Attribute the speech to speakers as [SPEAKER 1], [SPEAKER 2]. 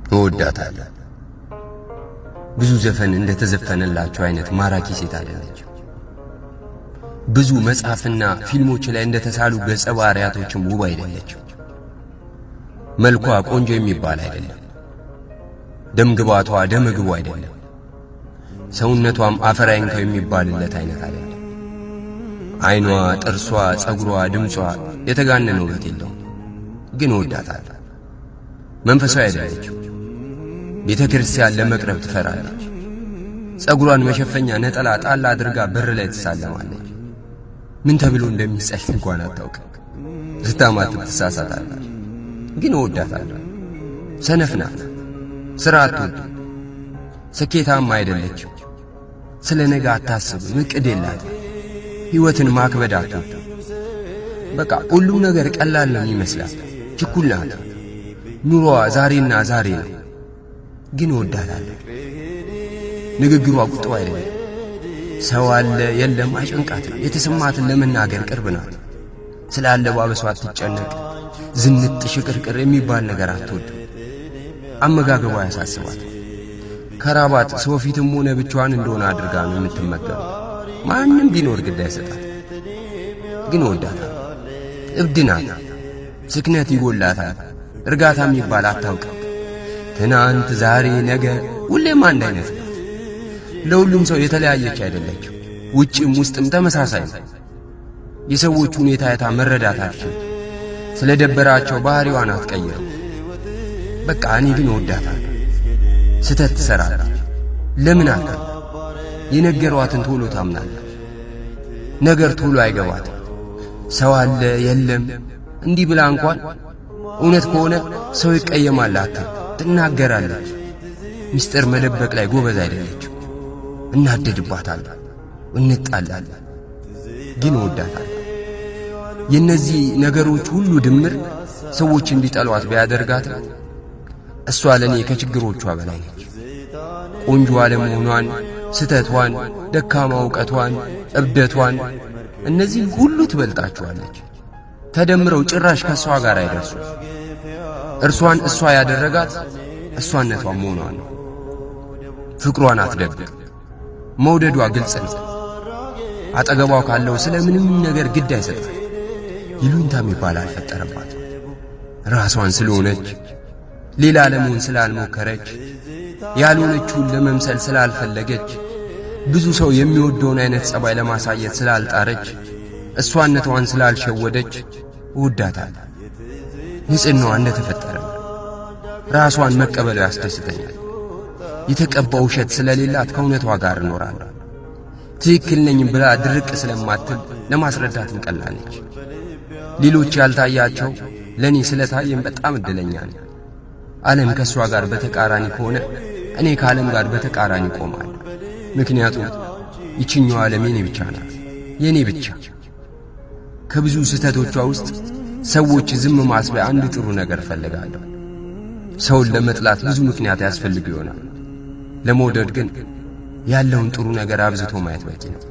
[SPEAKER 1] እወዳታለሁ። ብዙ ዘፈን እንደተዘፈነላቸው አይነት ማራኪ ሴት አይደለች። ብዙ መጽሐፍና ፊልሞች ላይ እንደተሳሉ ገጸ ባህሪያቶችም ውብ አይደለች። መልኳ ቆንጆ የሚባል አይደለም። ደምግባቷ ደምግቡ አይደለም። ሰውነቷም አፈር አይንካው የሚባልለት አይነት አይደለም። አይኗ፣ ጥርሷ፣ ጸጉሯ፣ ድምጿ የተጋነነ ውበት የለውም። ግን እወዳታለሁ። መንፈሳዊ አይደለችም። ቤተ ክርስቲያን ለመቅረብ ትፈራለች። ጸጉሯን መሸፈኛ ነጠላ ጣል አድርጋ በር ላይ ትሳለማለች። ምን ተብሎ እንደሚጸልይ እንኳን አታውቅም። ስታማትብ ትሳሳታለች። ግን እወዳታለሁ። ሰነፍ ናት። ሥራ አትወድም። ስኬታማ አይደለችም። ስለ ነገ አታስብም። እቅድ የላትም። ሕይወትን ማክበድ አትወድም። በቃ ሁሉም ነገር ቀላል ነው ይመስላል። ችኩል ናት። ኑሮዋ ዛሬና ዛሬ ነው። ግን እወዳታለሁ። ንግግሯ ቁጥብ አይደለም። ሰው አለ የለም አይጨንቃትም። የተሰማትን ለመናገር ቅርብ ናት። ስለ አለባበሷ አትጨነቅ። ዝንጥ ሽቅርቅር የሚባል ነገር አትወድም። አመጋገቧ ያሳስባት። ከራባት ሰው ፊትም ሆነ ብቻዋን እንደሆነ አድርጋ ነው የምትመገበው። ማንም ቢኖር ግድ አይሰጣት። ግን እወዳታለሁ። እብድ ናት። ስክነት ይጎላታል። እርጋታ የሚባል አታውቅም። ትናንት፣ ዛሬ፣ ነገ ሁሌም አንድ አይነት ናት። ለሁሉም ሰው የተለያየች አይደለችም። ውጭም ውስጥም ተመሳሳይ ነው። የሰዎች ሁኔታ አይታ መረዳት አትችልም። ስለ ደበራቸው ባህሪዋን አትቀይረው። በቃ እኔ ግን እወዳታለሁ። ስተት ትሰራለች። ለምን አልከ? የነገሯትን ቶሎ ታምናለች። ነገር ቶሎ አይገባትም። ሰው አለ የለም እንዲህ ብላ እንኳን እውነት ከሆነ ሰው ይቀየማል አትል። ትናገራለች። ምስጢር መደበቅ ላይ ጎበዝ አይደለችም። እናደድባታለሁ፣ እንጣላለን። ግን እወዳታለሁ። የነዚህ ነገሮች ሁሉ ድምር ሰዎች እንዲጠሏት ቢያደርጋት እሷ ለኔ ከችግሮቿ በላይ ነች። ቆንጆ አለመሆኗን፣ ስተቷን፣ ደካማ ዕውቀቷን፣ እብደቷን እነዚህ ሁሉ ትበልጣቸዋለች። ተደምረው ጭራሽ ከሷ ጋር አይደርሱ። እርሷን እሷ ያደረጋት እሷነቷ መሆኗ ነው። ፍቅሯን አትደብቅ። መውደዷ ግልጽ ነው። አጠገቧ ካለው ስለ ምንም ነገር ግድ አይሰጣት። ይሉኝታ የሚባል አልፈጠረባት። ራሷን ስለሆነች፣ ሌላ ለመሆን ስላልሞከረች፣ ያልሆነችውን ለመምሰል ስላልፈለገች፣ ብዙ ሰው የሚወደውን አይነት ጸባይ ለማሳየት ስላልጣረች፣ እሷነቷን ስላልሸወደች እወዳታለሁ። ንጽሕናዋ እንደተፈጠረ ነው። ራሷን መቀበሉ ያስደስተኛል። የተቀባው ውሸት ስለሌላት ከእውነቷ ጋር እኖራለሁ። ትክክል ነኝ ብላ ድርቅ ስለማትል ለማስረዳትም ቀላል ነች። ሌሎች ያልታያቸው ለኔ ስለታየም በጣም እድለኛ ነኝ። ዓለም ከሷ ጋር በተቃራኒ ከሆነ እኔ ከዓለም ጋር በተቃራኒ ቆማለሁ። ምክንያቱም ይችኛው ዓለም የኔ ብቻ ናት፣ የኔ ብቻ። ከብዙ ስህተቶቿ ውስጥ ሰዎች ዝም ማስቢያ አንድ ጥሩ ነገር ፈልጋለሁ። ሰውን ለመጥላት ብዙ ምክንያት ያስፈልግ ይሆናል። ለመውደድ ግን ያለውን ጥሩ ነገር አብዝቶ ማየት በቂ ነው።